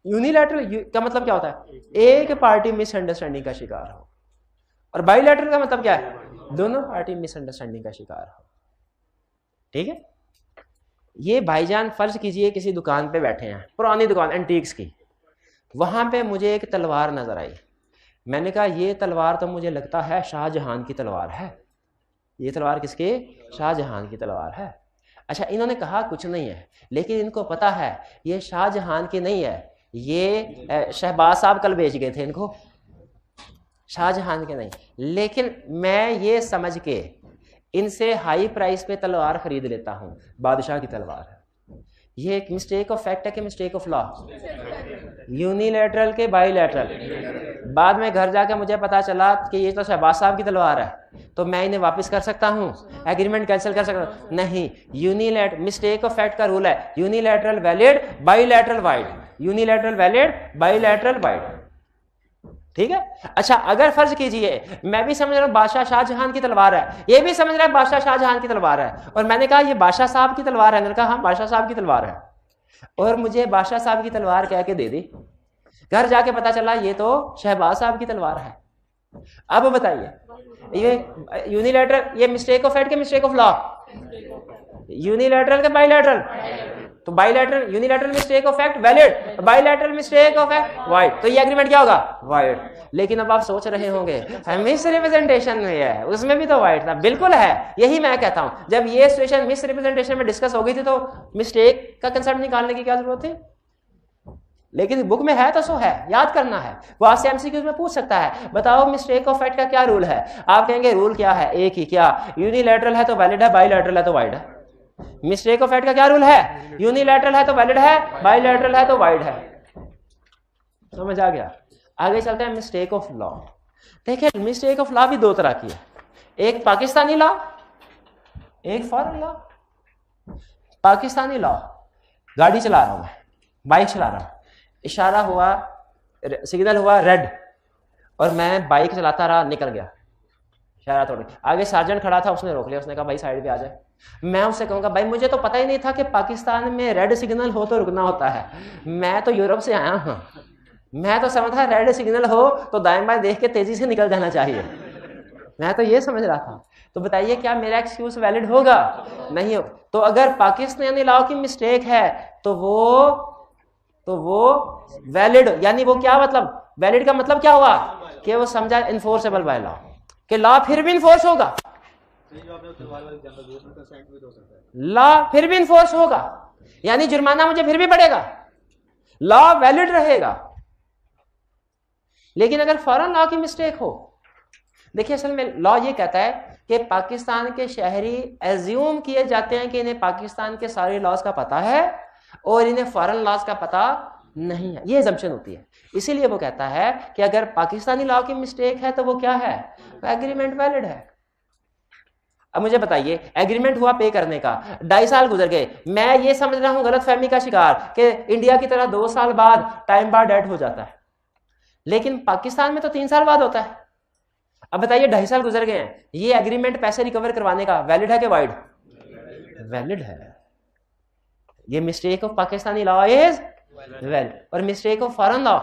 यूनिलैटरल का मतलब क्या होता है? एक पार्टी मिसअंडरस्टैंडिंग का शिकार हो, और बाइलैटरल का मतलब क्या है? दोनों पार्टी मिसअंडरस्टैंडिंग का शिकार हो। ठीक है? ये भाईजान फर्ज कीजिए किसी दुकान पे बैठे हैं, पुरानी दुकान एंटीक्स की, वहां पे मुझे एक तलवार नजर आई। मैंने कहा ये तलवार तो मुझे लगता है शाहजहां की तलवार है। ये तलवार किसकी? शाहजहां की तलवार है। अच्छा, इन्होंने कहा कुछ नहीं है, लेकिन इनको पता है ये शाहजहां की नहीं है, ये शहबाज साहब कल बेच गए थे इनको, शाहजहां के नहीं। लेकिन मैं ये समझ के इनसे हाई प्राइस पे तलवार खरीद लेता हूं, बादशाह की तलवार है। ये एक मिस्टेक ऑफ फैक्ट है कि मिस्टेक ऑफ लॉ? यूनिलैटरल के बाइलैटरल। बाद में घर जाके मुझे पता चला कि ये तो शहबाज साहब की तलवार है, तो मैं इन्हें वापस कर सकता हूं, एग्रीमेंट कैंसिल कर सकता हूं? नहीं। यूनिलैटरल मिस्टेक ऑफ फैक्ट का रूल है unilateral valid, bilateral wide. Unilateral valid, bilateral wide. ठीक है? अच्छा, अगर फर्ज कीजिए मैं भी समझ रहा हूं बादशाह शाहजहां की तलवार है, ये भी समझ रहा है बादशाह शाहजहां की तलवार है, और मैंने कहा ये बादशाह साहब की तलवार है, मैंने कहा हाँ बादशाह साहब की तलवार है, और मुझे बादशाह साहब की तलवार कह के दे दी। घर जाके पता चला ये तो शहबाज साहब की तलवार है। अब बताइए ये यूनिलैटरल, ये मिस्टेक ऑफ फैक्ट के मिस्टेक ऑफ लॉ? यूनिलैटरल के बाइलैटरल? तो bilateral, unilateral mistake of fact valid, bilateral mistake of fact wide. तो ये एग्रीमेंट क्या होगा? वाइड। लेकिन अब आप सोच रहे होंगे मिस रिप्रेजेंटेशन में है, उसमें भी तो वाइड था। बिल्कुल है, यही मैं कहता हूं। जब ये सिचुएशन मिस रिप्रेजेंटेशन में डिस्कस हो गई थी तो मिस्टेक का कंसेप्ट निकालने की क्या जरूरत थी? लेकिन बुक में है तो सो है, याद करना है। वो आपसे एमसीक्यूज में पूछ सकता है बताओ मिस्टेक ऑफ फैक्ट का क्या रूल है? आप कहेंगे रूल क्या है? एक ही। क्या? यूनिलैटरल है तो वैलिड है, बाइलैटरल है तो वाइड है। मिस्टेक ऑफ फैक्ट का क्या रूल है? यूनिलैटरल है तो वैलिड है, बाइलैटरल है तो वाइड है। समझ आ गया? आगे चलते हैं मिस्टेक ऑफ लॉ। देखिए मिस्टेक ऑफ लॉ भी 2 तरह की है, एक पाकिस्तानी लॉ, एक फॉरेन लॉ। पाकिस्तानी लॉ, गाड़ी चला रहा हूं मैं, बाइक चला रहा हूं, इशारा हुआ, सिग्नल हुआ रेड, और मैं बाइक चलाता रहा, निकल गया, इशारा तोड़ गया। आगे सार्जेंट खड़ा था, उसने रोक लिया, उसने कहा भाई साइड पे आ जाए। मैं उससे कहूंगा भाई मुझे तो पता ही नहीं था कि पाकिस्तान में रेड सिग्नल हो तो रुकना होता है, मैं तो यूरोप से आया हूं, मैं तो समझता रेड सिग्नल हो तो दाएं बाएं देख के तेजी से निकल जाना चाहिए, मैं तो ये समझ रहा था। तो बताइए क्या मेरा एक्सक्यूज वैलिड होगा? नहीं हो। तो अगर पाकिस्तानी लॉ की मिस्टेक है तो वो वैलिड, यानी वो क्या मतलब? वैलिड का मतलब क्या हुआ? कि वो समझा इन्फोर्सेबल बाय लॉ, कि लॉ फिर भी इन्फोर्स होगा, लॉ फिर भी इन्फोर्स होगा, यानी जुर्माना मुझे फिर भी पड़ेगा, लॉ वैलिड रहेगा। लेकिन अगर फॉरेन लॉ की मिस्टेक हो, देखिए असल में लॉ ये कहता है कि पाकिस्तान के शहरी एज्यूम किए जाते हैं कि इन्हें पाकिस्तान के सारे लॉज का पता है और इन्हें फॉरेन लॉज का पता नहीं है, ये एजम्पशन होती है। इसीलिए वो कहता है कि अगर पाकिस्तानी लॉ की मिस्टेक है तो वो क्या है? एग्रीमेंट वैलिड है। अब मुझे बताइए एग्रीमेंट हुआ पे करने का, 2.5 साल गुजर गए, मैं ये समझ रहा हूं गलतफहमी का शिकार कि इंडिया की तरह 2 साल बाद टाइम बार डेट हो जाता है, लेकिन पाकिस्तान में तो 3 साल बाद होता है। अब बताइए 2.5 साल गुजर गए हैं, ये एग्रीमेंट पैसे रिकवर करवाने का वैलिड है कि वाइड? वैलिड है। ये mistake of Pakistani law is valid, और मिस्टेक ऑफ फॉरेन लॉ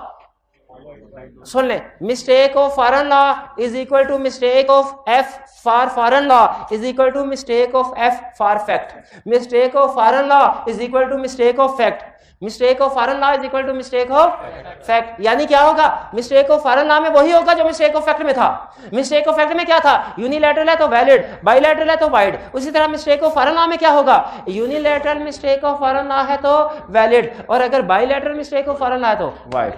सुन ले, mistake of foreign law is equal to mistake of F for foreign law is equal to mistake of F for fact. Mistake of foreign law is equal to mistake of fact. Mistake of foreign law is equal to mistake of fact. यानी क्या होगा, mistake of foreign law में वही होगा जो mistake of fact में था। Mistake of fact में क्या था, यूनिलैटरल है तो वैलिड, बाइलैटरल है तो वाइड। उसी तरह मिस्टेक ऑफ फॉरेन लॉ में क्या होगा, unilateral mistake of foreign law है तो वैलिड, और अगर bilateral mistake of foreign law है तो वाइड।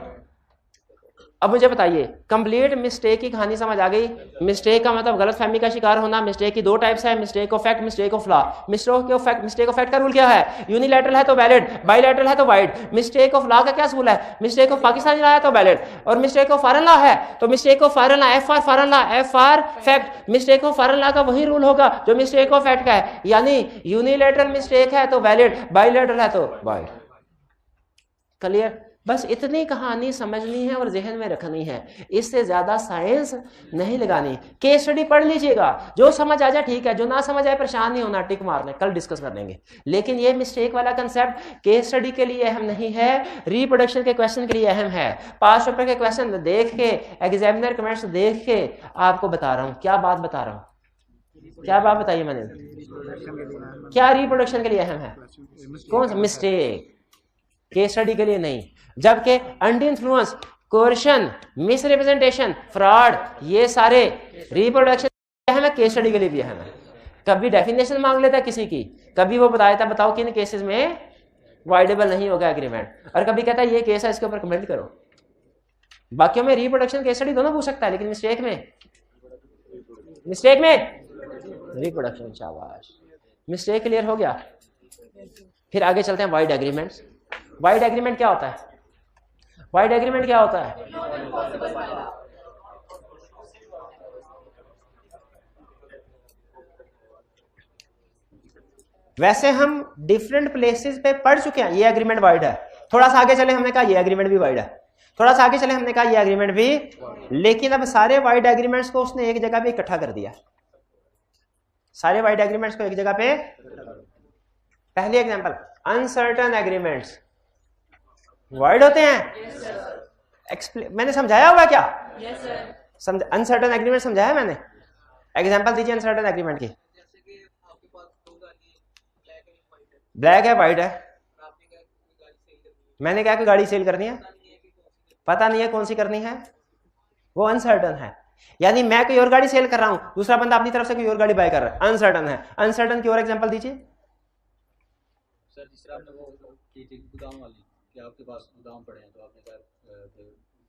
अब मुझे बताइए, कंप्लीट मिस्टेक की कहानी समझ आ गई। मिस्टेक का मतलब गलतफहमी का शिकार होना। मिस्टेक की दो टाइप्स है, mistake of fact, mistake of law. Mistake of fact का रूल क्या है, यूनिलैटरल है तो वैलिड, बाइलैटरल है तो वाइड। मिस्टेक ऑफ लॉ का क्या रूल है, मिस्टेक ऑफ पाकिस्तानी लॉ है तो वैलिड, और मिस्टेक ऑफ फॉरेन लॉ है तो mistake of foreign law, F for foreign law, F for fact. Mistake of foreign law का वही रूल होगा जो मिस्टेक ऑफ फैक्ट का है, यानी यूनिलैटरल मिस्टेक है तो वैलिड, बाइलैटरल है तो वाइड। क्लियर? बस इतनी कहानी समझनी है और जहन में रखनी है, इससे ज्यादा साइंस नहीं लगानी। केस स्टडी पढ़ लीजिएगा, जो समझ आ जाए ठीक है, जो ना समझ आए परेशान नहीं होना, टिक मारने, कल डिस्कस कर लेंगे। लेकिन ये मिस्टेक वाला कंसेप्ट केस स्टडी के लिए अहम नहीं है, रिप्रोडक्शन के क्वेश्चन के लिए अहम है। पास पेपर के क्वेश्चन देख के, एग्जामिनर कमेंट्स देख के आपको बता रहा हूँ। क्या बात बता रहा हूँ, क्या बात बताइए मैंने, क्या रिप्रोडक्शन के लिए अहम है, कौन सा मिस्टेक, केस स्टडी के लिए नहीं। जबकि under influence, coercion, misrepresentation, fraud, ये सारे रिप्रोडक्शन अहम है, केस स्टडी के लिए भी अहम है। कभी डेफिनेशन मांग लेता है किसी की, कभी वो बताया था बताओ किन केसेस में वाइडेबल नहीं होगा एग्रीमेंट, और कभी कहता है ये केस है इसके ऊपर कमेंट करो। बाकियों में रिप्रोडक्शन, केस स्टडी दोनों पूछ सकता है, लेकिन मिस्टेक में रिप्रोडक्शन। शाबाश, मिस्टेक क्लियर हो गया। फिर आगे चलते हैं वाइड एग्रीमेंट्स। वाइड एग्रीमेंट क्या होता है, वाइड एग्रीमेंट क्या होता है, वैसे हम डिफरेंट प्लेसेस पे पढ़ चुके हैं ये एग्रीमेंट वाइड है। थोड़ा सा आगे चले हमने कहा ये एग्रीमेंट भी वाइड है, थोड़ा सा आगे चले हमने कहा ये एग्रीमेंट भी, लेकिन अब सारे वाइड एग्रीमेंट्स को उसने एक जगह पे इकट्ठा कर दिया। सारे वाइड एग्रीमेंट्स को एक जगह पे, पहली एग्जांपल, अनसर्टेन एग्रीमेंट्स वाइड होते हैं। मैंने समझाया हुआ क्या, अनसर्टेन एग्रीमेंट समझाया मैंने, एग्जांपल दीजिए अनसर्टेन एग्रीमेंट की। ब्लैक है, वाइट है, मैंने क्या कि गाड़ी सेल करनी है, पता नहीं है कौन सी करनी है, वो अनसर्टेन है। यानी मैं कोई और गाड़ी सेल कर रहा हूं, दूसरा बंदा अपनी तरफ से कोई और गाड़ी बाय कर रहा है, अनसर्टेन है। अनसर्टेन की और एग्जांपल दीजिए सर। जिसरा आपने वो की थी गोदाम वाली, कि आपके पास गोदाम पड़े हैं तो आपने कहा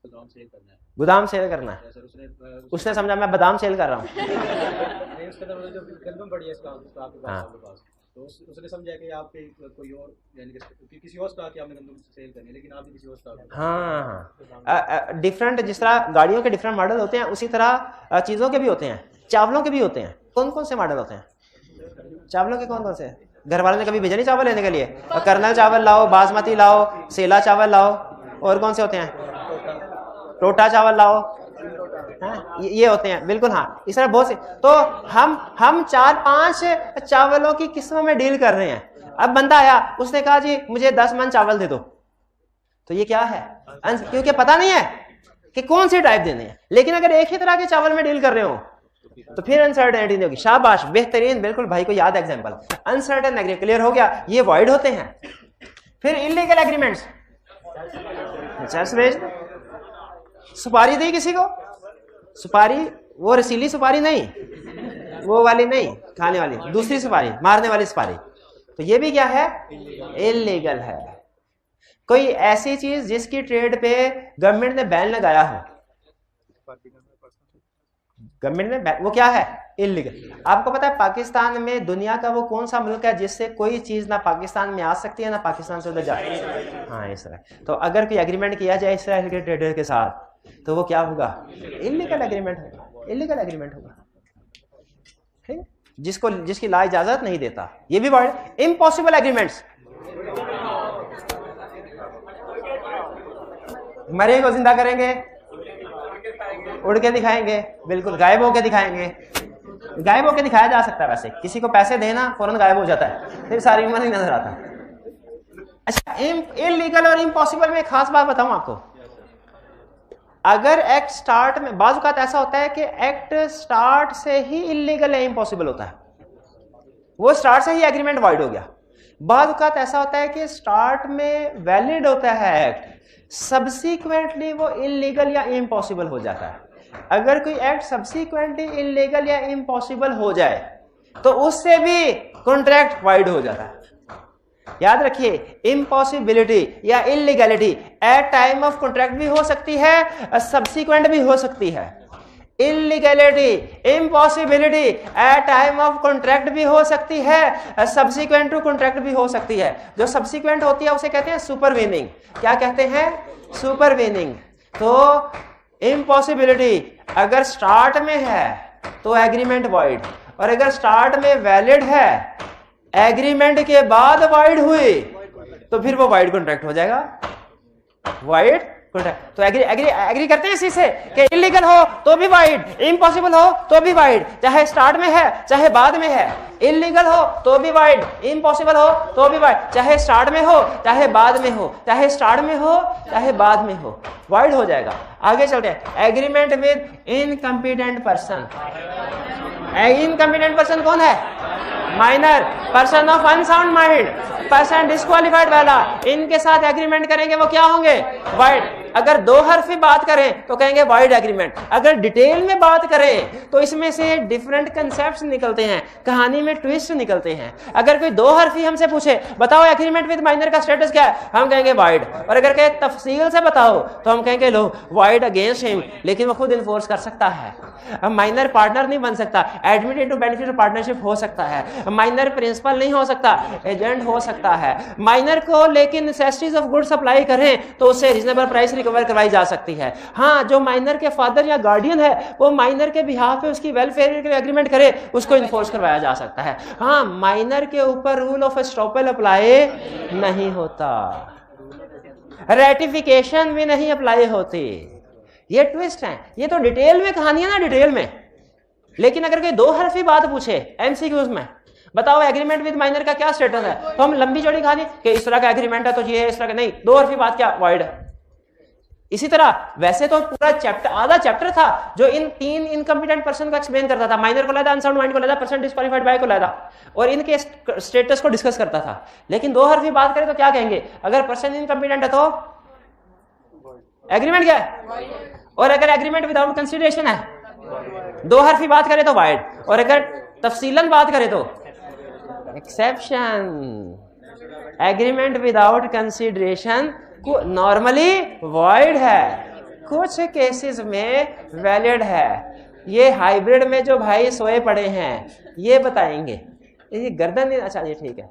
गोदाम सेल करना है, गोदाम सेल करना है, सर उसने समझा मैं बादाम सेल कर रहा हूँ। नहीं, उसके अंदर जो गंदम पड़ी है आपके पास, तो उसने समझा कि आप कोई और, यानी कि किसी और स्टॉक की आपने गंदम सेल करनी है, लेकिन आपने किसी और स्टॉक। हाँ, डिफरेंट, जिस तरह गाड़ियों के डिफरेंट मॉडल होते हैं उसी तरह चीज़ों के भी होते हैं, चावलों के भी होते हैं। कौन कौन से मॉडल होते हैं चावलों के, कौन कौन से? घर वालों ने कभी भेजा नहीं चावल लेने के लिए, कर्नल चावल लाओ, बासमती लाओ, सेला चावल लाओ, और कौन से होते हैं, टोटा चावल लाओ, हाँ, ये होते हैं, बिल्कुल। हाँ, इस तरह बहुत से। तो हम 4-5 चावलों की किस्मों में डील कर रहे हैं। अब बंदा आया, उसने कहा जी मुझे 10 मन चावल दे दो, तो ये क्या है, क्योंकि पता नहीं है कि कौन से टाइप देने हैं। लेकिन अगर एक ही तरह के चावल में डील कर रहे हो तो फिर अनसर्टेनिटी नहीं होगी। शाबाश, बेहतरीन, बिल्कुल भाई को याद एग्जांपल। अनसर्टेन एग्रीमेंट क्लियर हो गया, ये वॉइड होते हैं। फिर इलीगल एग्रीमेंट्स, सुपारी दी किसी को, सुपारी वो रसीली सुपारी नहीं, वो वाली नहीं खाने वाली, दूसरी सुपारी, मारने वाली सुपारी, तो ये भी क्या है, इलीगल है। कोई ऐसी चीज जिसकी ट्रेड पे गवर्नमेंट ने बैन लगाया हो, गवर्नमेंट ने, वो क्या है, इलीगल। आपको पता है पाकिस्तान में दुनिया का वो कौन सा मुल्क है जिससे कोई चीज ना पाकिस्तान में आ सकती है ना पाकिस्तान से उधर जा सकती है? हाँ, इसराइल। तो अगर कोई एग्रीमेंट किया जाए इसराइल के ट्रेडर के साथ तो वो क्या होगा, इलीगल एग्रीमेंट होगा, इलीगल एग्रीमेंट होगा, ठीक, जिसकी ला इजाजत नहीं देता। ये भी वर्ड इम्पॉसिबल एग्रीमेंट्स, मरे को जिंदा करेंगे, उड़ के दिखाएंगे, बिल्कुल गायब होके दिखाएंगे। गायब होके दिखाया जा सकता है, वैसे किसी को पैसे देना फौरन गायब हो जाता है, फिर सारी उम्र नहीं नजर आता। अच्छा, इलीगल और इम्पॉसिबल में एक खास बात बताऊं आपको। अगर एक्ट स्टार्ट में, बाज़ औक़ात ऐसा होता है कि एक्ट स्टार्ट से ही इलीगल या इम्पॉसिबल होता है, वो स्टार्ट से ही एग्रीमेंट वॉइड हो गया। बाज़ औक़ात ऐसा होता है कि स्टार्ट में वैलिड होता है एक्ट, सब्सीक्वेंटली वो इलीगल या इम्पॉसिबल हो जाता है। अगर कोई एक्ट सब्सीक्वेंटली इलीगल या इम्पॉसिबल हो जाए तो उससे भी कॉन्ट्रैक्ट वॉइड हो जाता है। याद रखिए, इम्पॉसिबिलिटी या illegality at time of contract भी हो सकती है, सब्सीक्वेंट भी हो सकती है। Illegality, impossibility at time of contract भी हो सकती है, सब्सीक्वेंट टू कॉन्ट्रैक्ट भी हो सकती है। जो सब्सीक्वेंट होती है उसे कहते हैं सुपरवीनिंग। क्या कहते हैं? सुपरवीनिंग। तो इम्पॉसिबिलिटी अगर स्टार्ट में है तो एग्रीमेंट वॉइड, और अगर स्टार्ट में वैलिड है, एग्रीमेंट के बाद वाइड हुई, तो फिर वो वाइड कॉन्ट्रैक्ट हो जाएगा। Wide contract. तो एग्री करते हैं इसी से कि इलीगल हो तो भी वाइड, इम्पॉसिबल हो तो भी वाइड, चाहे स्टार्ट में है चाहे बाद में है। इलीगल हो तो भी वाइड, इम्पॉसिबल हो तो भी वाइड, चाहे स्टार्ट में हो चाहे बाद में हो, चाहे स्टार्ट में हो चाहे बाद में हो, वाइड हो जाएगा। आगे चलते हैं। Agreement with incompetent person. Incompetent person कौन है? Minor, person of unsound mind, person disqualified वाला, इनके साथ एग्रीमेंट करेंगे वो क्या होंगे? वाइड। अगर दो हरफी बात करें तो कहेंगे वाइड एग्रीमेंट। अगर डिटेल में बात करें तो इसमें से डिफरेंट कंसेप्ट्स निकलते हैं, कहानी में ट्विस्ट निकलते हैं। अगर कोई दो हरफी हमसे पूछे बताओ एग्रीमेंट विद माइनर का स्टेटस क्या है, हम कहेंगे वाइड। और अगर कहे तफसील से बताओ तो हम कहेंगे लो वाइड अगेंस्ट हिम, लेकिन वो खुद इन्फोर्स कर सकता है। अब माइनर पार्टनर नहीं बन सकता, एडमिटेड टू बेनिफिट पार्टनरशिप हो सकता है। माइनर प्रिंसिपल नहीं हो सकता, एजेंट हो सकता है। माइनर को लेकिन नेसेसिटीज ऑफ गुड सप्लाई करें तो उससे रीजनेबल प्राइस रिकवर करवाई जा सकती है। हाँ, जो माइनर के फादर या गार्डियन है वो माइनर के बिहाफ पे उसकी वेलफेयर के एग्रीमेंट करे, उसको इन्फोर्स करवाया जा सकता है। हाँ, माइनर के ऊपर रूल ऑफ एस्टॉपेल अप्लाई नहीं होता, रेटिफिकेशन भी नहीं अप्लाई होती। ये ट्विस्ट है। ये तो डिटेल में कहानी है ना, डिटेल में। लेकिन अगर कोई दो हरफी बात पूछे एमसीक्यूज में, बताओ एग्रीमेंट विद माइनर का क्या स्टेटस है, तो हम लंबी चौड़ी कहानी कि इस तरह का एग्रीमेंट है तो ये है, इस तरह का नहीं, दो हरफी बात क्या, वाइड है। इसी तरह वैसे तो पूरा चैप्टर, आधा चैप्टर था जो इन तीन इनकम्पिटेंट पर्सन को एक्सप्लेन करता था। माइनर को लेता, अनसाउंड माइंड को लेता, पर्सन डिस्क्वालिफाइड बाय को लेता, और इनके स्टेटस को डिस्कस करता था। लेकिन दो हरफी बात करें तो क्या कहेंगे? अगर पर्सन इनकम्पिटेंट है तो एग्रीमेंट क्या है, और अगर एग्रीमेंट विदाउट कंसिडरेशन है, दो हरफी बात करें तो वाइड, और अगर तफसीलन बात करें तो exception. Agreement without consideration normally void है, कुछ केसेस में वैलिड है। ये हाइब्रिड में जो भाई सोए पड़े हैं ये बताएंगे। ये गर्दन नहीं, अच्छा ये ठीक है,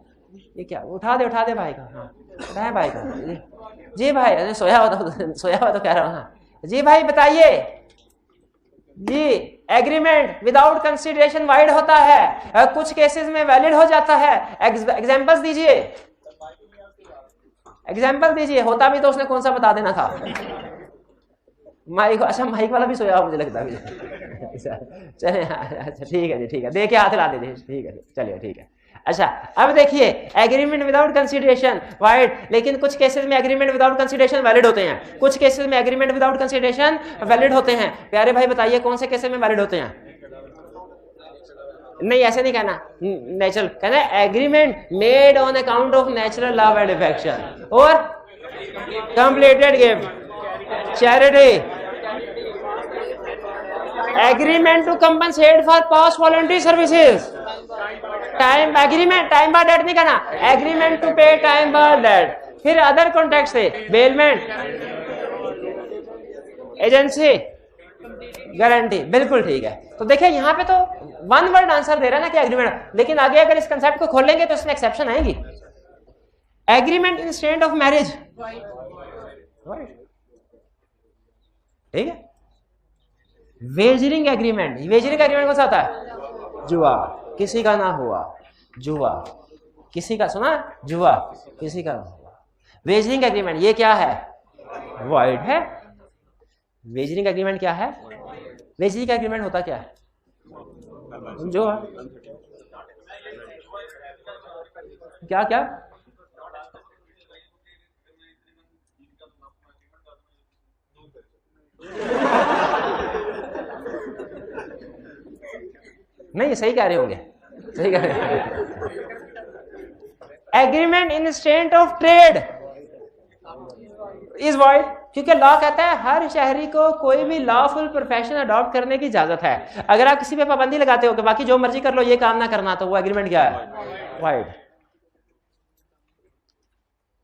ये क्या, उठा दे भाई का। हाँ उठाए भाई का जी भाई, सोया हुआ तो कह रहा हूँ। हाँ जी भाई बताइए जी। एग्रीमेंट विदाउट कंसिडरेशन वाइड होता है, कुछ केसेस में वैलिड हो जाता है। एग्जांपल्स दीजिए, एग्जाम्पल दीजिए। होता भी तो उसने कौन सा बता देना था। माइक, अच्छा माइक वाला भी सोया मुझे लगता है। चले अच्छा ठीक है जी, ठीक है, दे के हाथ ला दे, ठीक है चलिए ठीक है। अच्छा अब देखिए, एग्रीमेंट विदाउट कंसिडरेशन वाइड, लेकिन कुछ केसेस में एग्रीमेंट विदाउट कंसिडरेशन वैलिड होते हैं, कुछ केसेस में एग्रीमेंट विदाउट कंसिडरेशन वैलिड होते हैं। प्यारे भाई बताइए कौन से केसेस में वैलिड होते हैं? नहीं ऐसे नहीं कहना, नेचुरल कहना, agreement made on account of natural love and affection, और completed gift, charity, agreement to compensate for past voluntary services, time agreement, time by debt नहीं कहना, agreement to pay time by debt. फिर other contract से bailment, agency, guarantee, बिल्कुल ठीक है। तो देखिए यहाँ पे तो वन वर्ड आंसर दे रहा है ना कि एग्रीमेंट, लेकिन आगे अगर इस कंसेप्ट को खोलेंगे तो इसमें एक्सेप्शन आएगी। Agreement in state of marriage, ठीक है। वेजरिंग एग्रीमेंट, वेजरिंग एग्रीमेंट कौन सा होता है? जुआ, किसी का ना हुआ, जुआ किसी का, सुना जुआ किसी का ना हुआ। वेजरिंग एग्रीमेंट ये क्या है? वॉइड है। वेजरिंग एग्रीमेंट क्या है? वेजरिंग एग्रीमेंट होता क्या है? जो क्या क्या नहीं सही कह रहे होंगे, सही कह रहे हैं। Agreement in state of trade is void, क्योंकि लॉ कहता है हर शहरी को कोई भी लॉफुल प्रोफेशन अडॉप्ट करने की इजाजत है। अगर आप किसी पे पाबंदी लगाते हो कि बाकी जो मर्जी कर लो ये काम ना करना, तो वो एग्रीमेंट क्या है? वॉइड।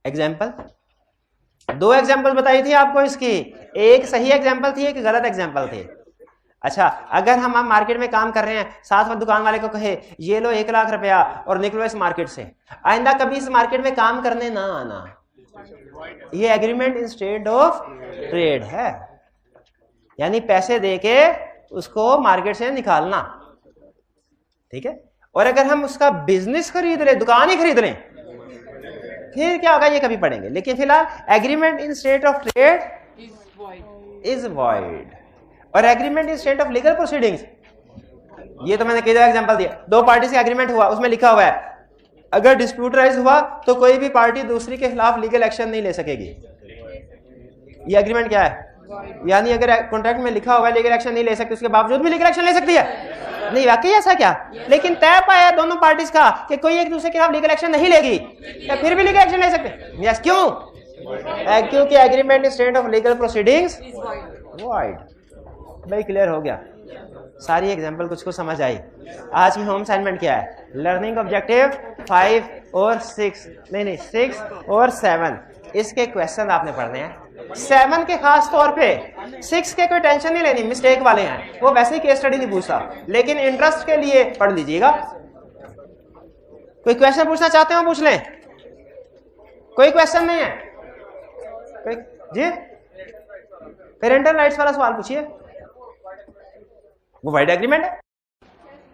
एग्जाम्पल, 2 एग्जाम्पल बताई थी आपको इसकी, एक सही एग्जाम्पल थी, एक गलत एग्जाम्पल थी। अच्छा, अगर हम मार्केट में काम कर रहे हैं, साथ में दुकान वाले को कहे ये लो 1 लाख रुपया और निकलो इस मार्केट से, आइंदा कभी इस मार्केट में काम करने ना आना, ये agreement in state of trade है, यानी पैसे देके उसको मार्केट से निकालना, ठीक है। और अगर हम उसका बिजनेस खरीद लें, दुकान ही खरीद लें, फिर क्या होगा ये कभी पढ़ेंगे, लेकिन फिलहाल agreement in state of trade is void. और agreement in state of legal proceedings, ये तो मैंने कई जगह एग्जांपल दिया, 2 पार्टी से एग्रीमेंट हुआ, उसमें लिखा हुआ है अगर डिस्प्यूट राइज हुआ तो कोई भी पार्टी दूसरी के खिलाफ लीगल एक्शन नहीं ले सकेगी। ये एग्रीमेंट क्या है? यानी अगर कॉन्ट्रैक्ट में लिखा हुआ है लीगल एक्शन नहीं ले सकती, उसके बावजूद भी लीगल एक्शन ले सकती है? नहीं, वाकई ऐसा क्या? लेकिन तय पाया दोनों पार्टीज का कि कोई एक दूसरे के खिलाफ लीगल एक्शन नहीं लेगी, या फिर भी लीगल एक्शन ले सकते? यस, क्यों? क्योंकि agreement in state of legal proceedings void. भाई क्लियर हो गया? सारी एग्जांपल कुछ समझ आई? आज की होम असाइनमेंट क्या है? लर्निंग ऑब्जेक्टिव 5 और 6, नहीं 6 और 7, इसके क्वेश्चन आपने पढ़ने हैं। 7 के खास तौर पे, 6 के कोई टेंशन नहीं लेनी, मिस्टेक वाले हैं, वो वैसे ही केस स्टडी नहीं पूछता, लेकिन इंटरेस्ट के लिए पढ़ लीजिएगा। कोई क्वेश्चन पूछना चाहते हो पूछ लें, कोई क्वेश्चन नहीं है? कोई जी? पेरेंटल राइट्स वाला सवाल पूछिए, वो वाइड एग्रीमेंट है,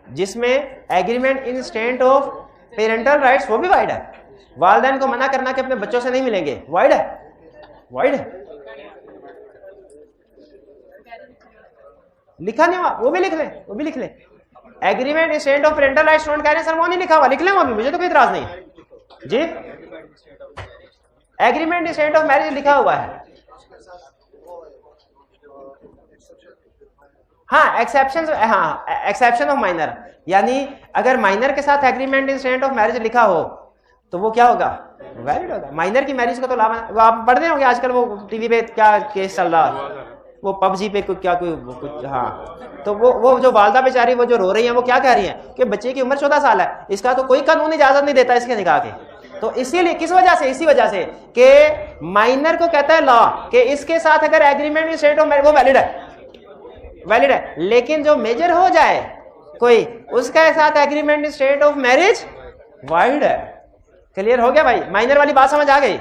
जिसमें agreement in state of parental rights, वो भी वाइड है। वालिदैन को मना करना कि अपने बच्चों से नहीं मिलेंगे, वाइड है, वाइड है, लिखा नहीं हुआ, वो भी लिख लें, वो भी लिख लें। Agreement in state of parental rights student कह रहे हैं सर वो नहीं लिखा हुआ, लिख लें वो भी, मुझे तो कोई इतराज नहीं है जी। Agreement in state of marriage लिखा हुआ है, हाँ एक्सेप्शन, हाँ एक्सेप्शन ऑफ माइनर, यानी अगर माइनर के साथ agreement in state of marriage लिखा हो तो वो क्या होगा? वैलिड होगा। माइनर की मैरिज का तो लाभ आप पढ़ रहे होंगे आजकल, वो टीवी पे क्या केस चल रहा, वो पबजी पे कुछ क्या कुछ, हाँ, तो वो जो वालदा बेचारी वो जो रो रही है, वो क्या कह रही है कि बच्चे की उम्र 14 साल है, इसका तो कोई कानून इजाजत नहीं देता इसके निकाह की। तो इसीलिए किस वजह से? इसी वजह से कि माइनर को कहता है लॉ कि इसके साथ अगर agreement in state of marriage, वो वैलिड है, वैलिड है। लेकिन जो मेजर हो जाए कोई, उसके साथ agreement in state of marriage wide है। क्लियर हो गया भाई? माइनर वाली बात समझ आ गई?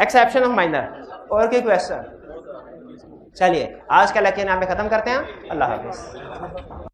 Exception of minor. और कोई क्वेश्चन? चलिए आज का लेक्चर यहाँ पे खत्म करते हैं। अल्लाह हाफिज।